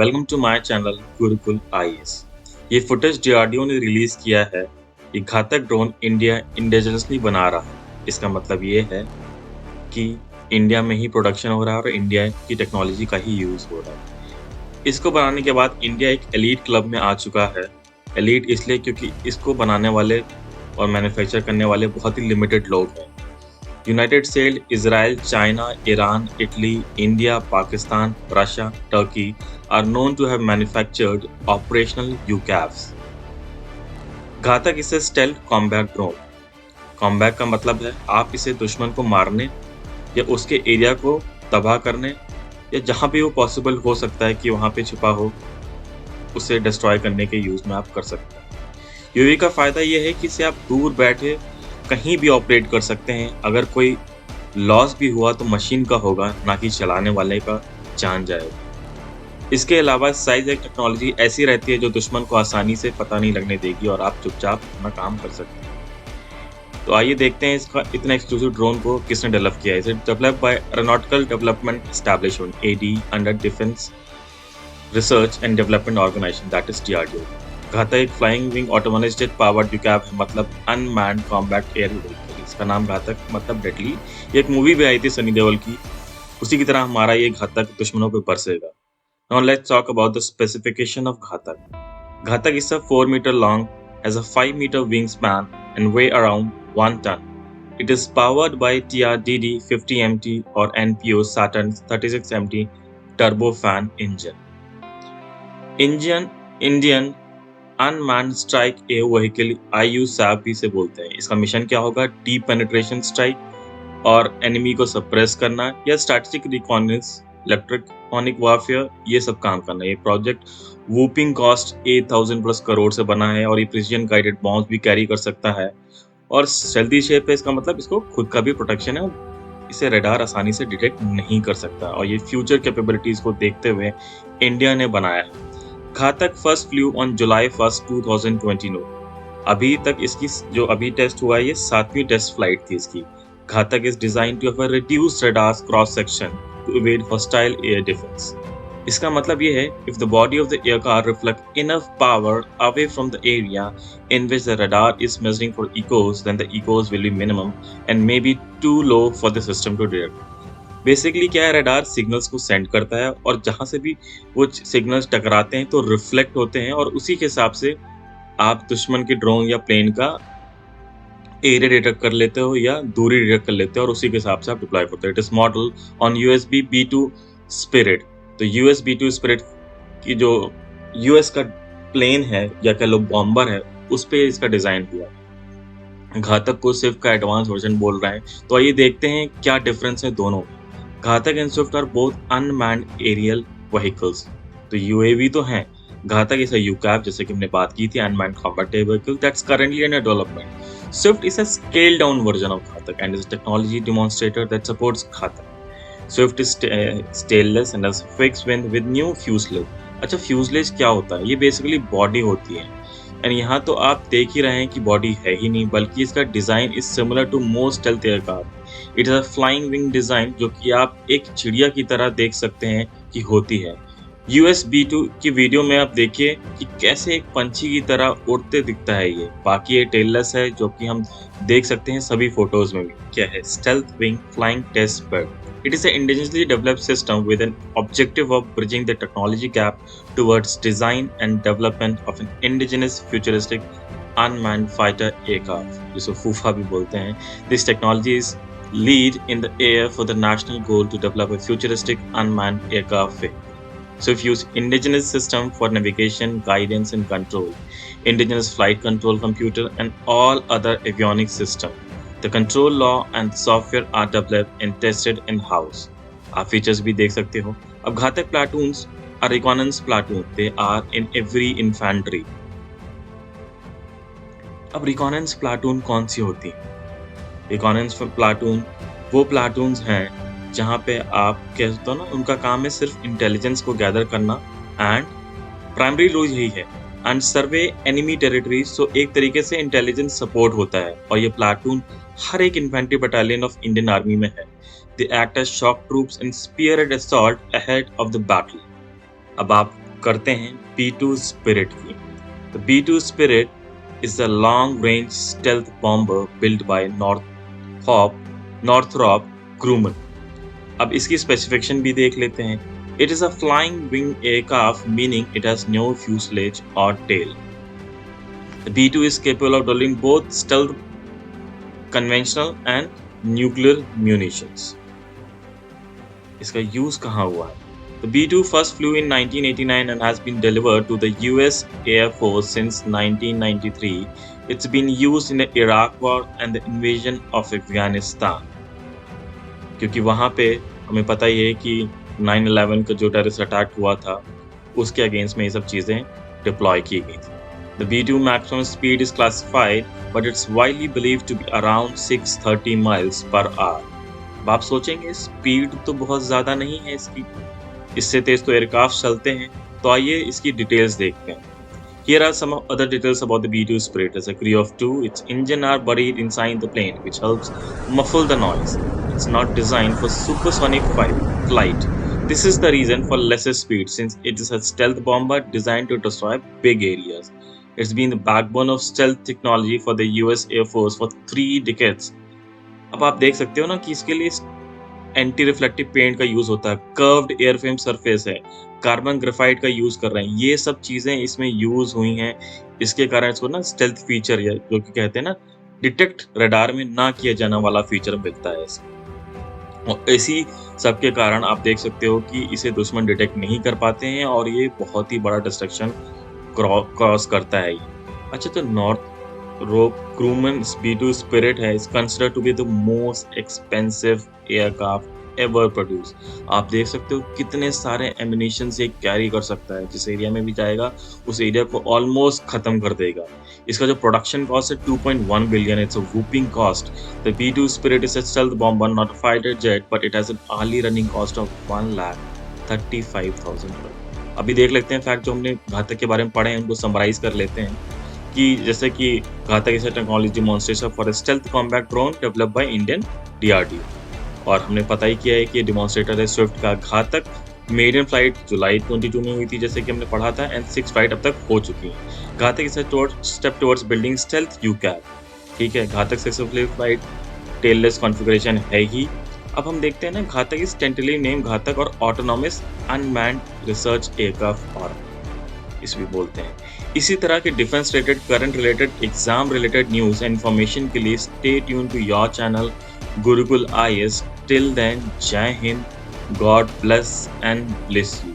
Welcome to my channel Gurukul IAS. ये footage DRDO ने release किया है। ये घातक ड्रोन इंडिया इंडिजिनसली बना रहा है। इसका मतलब ये है कि इंडिया में ही प्रोडक्शन हो रहा है और इंडिया की टेक्नोलॉजी का ही यूज हो रहा है। इसको बनाने के बाद इंडिया एक एलीट क्लब में आ चुका है। एलीट इसलिए क्योंकि इसको बनाने वाले और मैन्युफैक्चर करने वाले बहुत ही लिमिटेड लोग हैं। United state, Israel, China, Iran, Italy, India, Pakistan, Russia, Turkey are known to have manufactured operational UCAVs. घातक इसे स्टेल्थ कॉम्बैट ड्रोन। कॉम्बैट का मतलब है आप इसे दुश्मन को मारने या उसके एरिया को तबाह करने या जहां भी वो पॉसिबल हो सकता है कि वहां पे छुपा हो उसे डिस्ट्रॉय करने के यूज में आप कर सकते हैं। यूएवी का फायदा यह है कि इसे आप दूर बैठे कहीं भी ऑपरेट कर सकते हैं। अगर कोई लॉस भी हुआ तो मशीन का होगा, ना कि चलाने वाले का जान जाएगा। इसके अलावा साइज एक टेक्नोलॉजी ऐसी रहती है जो दुश्मन को आसानी से पता नहीं लगने देगी और आप चुपचाप अपना काम कर सकते हैं। तो आइए देखते हैं इसका इतना एक्सक्लूसिव ड्रोन को किसने डेवलप किया है। इसे develop by aeronautical development establishment AD under defence research and development organisation that is DRDO. Ghatak एक flying wing autonomous jet powered UCAV है, मतलब अनमैन्ड कॉम्बैट एयर व्हीकल। इसका नाम घातक मतलब डेडली। ये एक मूवी भी आई थी सनी देओल की, उसी की तरह हमारा ये घातक दुश्मनों पे बरसेगा। Now let's talk about the specification of Ghatak. Ghatak is a 4-meter long, has a 5-meter wingspan and weigh around 1 ton. It is powered by TRDD 50MT or NPO Saturn 36MT turbofan engine. Indian Unmanned Strike Air Vehicle IUSAV भी से बोलते हैं। इसका mission क्या होगा? Deep penetration strike और enemy को suppress करना या स्ट्रैटेजिक रिकॉनेस, इलेक्ट्रॉनिक वारफेयर, ये सब काम करना है। ये project whooping cost 8,000 plus crore से बना है और ये प्रिसीजन गाइडेड बॉम्ब्स भी कैरी कर सकता है और स्टेल्थी शेप है। इसका मतलब इसको खुद का भी प्रोटेक्शन है, इसे रडार आसानी से डिटेक्ट नहीं कर सकता और ये फ्यूचर कैपेबिलिटीज को देखते हुए इंडिया ने बनाया है। घातक फर्स्ट फ्लू ऑन जुलाई 1, 2022। अभी तक इसकी जो अभी टेस्ट हुआ है ये 7वीं टेस्ट फ्लाइट थी इसकी। Ghatak is design to have a reduced radar cross section to evade hostile air defense. इसका मतलब ये है if the body of the aircar reflect enough power away from the area in which the radar is measuring for echoes, then the echoes will be minimum and may be too low for the system to detect. Basically क्या है, radar signals को send करता है और जहां से भी वो सिग्नल्स टकराते हैं तो रिफ्लेक्ट होते हैं और उसी के हिसाब से आप दुश्मन के ड्रोन या प्लेन का एरिया डिटेक्ट कर लेते हो या दूरी डिटेक्ट कर लेते हो और उसी के हिसाब से आप डिप्लॉय करते हो। It is model on USB B2 spirit. तो यूएस B2 स्पिरिट की जो यूएस का प्लेन है या कह लो बॉम्बर है, उस पे इसका डिजाइन हुआ। घातक को स्विफ्ट का एडवांस वर्जन बोल रहा है। तो आइए देखते हैं क्या डिफरेंस है दोनों। Ghatak and Swift are both unmanned aerial vehicles. तो यूएवी तो हैं, घातक इज अ यूकैव जैसे कि हमने बात की थी, unmanned combat air vehicle that's currently under development. Swift is a scaled down version of Ghatak and is a technology demonstrator that supports Ghatak. Swift is tailless and has fixed wing with new fuselage. अच्छा, fuselage क्या होता है? ये basically body होती है and यहाँ तो आप देख ही रहे हैं कि बॉडी है ही नहीं, बल्कि इसका design is similar to most stealth aircraft. It is a flying wing design जो कि आप एक चिड़िया की तरह देख सकते हैं कि होती है. US B2 की वीडियो में आप देखिए कि कैसे एक पंछी की तरह उड़ते दिखता है ये. बाकी ये टेललेस है जो कि हम देख सकते हैं सभी फोटोज में भी. क्या है? Stealth wing flying taste bud. It is an indigenously developed system with an objective of bridging the technology gap towards design and development of an indigenous futuristic unmanned fighter aircraft, जिसे फूफा भी बोलते हैं. This technology is lead in the air for the national goal to develop a futuristic unmanned aircraft vehicle. Swift use indigenous system for navigation, guidance and control, indigenous flight control computer and all other avionics system. The control law and software are developed and tested in-house. आप features भी देख सकते हो. अब घातक platoons are reconnaissance platoon. They are in every infantry. अब reconnaissance platoon कौन सी होती है? reconnaissance platoon वो platoons हैं जहाँ पे आप कह सकते हो ना, उनका काम है सिर्फ इंटेलिजेंस को गैदर करना एंड प्राइमरी रोल यही है एंड सर्वे एनिमी टेरिटरी. सो एक तरीके से इंटेलिजेंस सपोर्ट होता है और ये प्लाटून हर एक infantry battalion of Indian army में है. They act as shock troops and spearhead assault ahead of the battle. अब आप करते हैं B2 स्पिरिट की। तो B2 spirit is a long range stealth bomber build by Northrop Grumman. अब इसकी स्पेसिफिकेशन भी देख लेते हैं। It is a flying wing aircraft meaning it has no fuselage और tail. The B2 is capable of delivering both stealth, conventional and nuclear munitions. इसका use कहाँ हुआ है? The B2 first flew in 1989 and has been delivered to the US Air Force since 1993. It's been used in the Iraq War and the invasion of Afghanistan. क्योंकि वहाँ पे हमें पता ही है कि 9/11 का जो टेररिस्ट अटैक हुआ था, उसके अगेंस्ट में ये सब चीज़ें डिप्लॉय की गई थी। The B2 maximum speed is classified, but it's widely believed to be around 630 miles per hour. अब आप सोचेंगे स्पीड तो बहुत ज़्यादा नहीं है इसकी, इससे तेज तो एयरक्राफ्ट चलते हैं। तो आइए इसकी डिटेल्स देखते हैं। Here are some other details about the B2 Spirit. As a crew of 2, its engine are buried inside the plane, which helps muffle the noise. It's not designed for supersonic flight. This is the reason for lesser speed, since it is a stealth bomber designed to destroy big areas. It's been the backbone of stealth technology for the US Air Force for 3 decades. अब आप देख सकते हो ना कि इसके लिए anti reflective paint का यूज होता है, कर्व्ड एयरफ्रेम सरफेस है, कार्बन ग्रेफाइट का यूज कर रहे हैं। ये सब चीजें इसमें यूज हुई हैं, इसके कारण इसको ना स्टेल्थ फीचर या जो कि कहते हैं ना डिटेक्ट रडार में ना किया जाने वाला फीचर मिलता है इसमें। और इसी सब के कारण आप देख सकते हो कि इसे दुश्मन डिटेक्ट नहीं कर पाते हैं और ये बहुत ही बड़ा डिस्ट्रक्शन क्रॉस करता है। अच्छा, तो नॉर्थरॉप ग्रूमन B2 स्पिरिट है is considered to be the most expensive aircraft ever produce. आप देख सकते हो कितने सारे एमिनेशन से कैरी कर सकता है, जिस एरिया में भी जाएगा उस एरिया को ऑलमोस्ट खत्म कर देगा। इसका जो प्रोडक्शन कॉस्ट है 2.1 billion, it's a whooping cost. The B2 spirit is a stealth bomber, not a fighter jet, but it has an early running cost of 1,35,000 dollar. अभी देख लेते हैं फैक्ट जो हमने घातक के बारे में पढ़े हैं, उनको समराइज कर लेते हैं कि जैसे कि घातक is a technology demonstration for a stealth combat drone developed by Indian DRDO। और हमने पता ही किया है कि डेमोन्स्ट्रेटर है स्विफ्ट का। घातक मेरियन फ्लाइट जुलाई 22 में हुई थी, जैसे कि हमने पढ़ा था, एंड 6 फ्लाइट अब तक हो चुकी हैं। घातक is a step towards building stealth UCAV। ठीक है, घातक सक्सेसफुल फ्लाइट टेललेस कॉन्फ़िगरेशन है ही। अब हम देखते हैं ना, घातक इज टेंटली नेम घातक और ऑटोनॉमस अनमैन्ड रिसर्च एयरक्राफ्ट और इस भी बोलते हैं। इसी तरह के defence related, current related, exam related news and information के लिए stay tune to your channel Gurukul IAS। Till then, Jai Hind, God bless and bless you.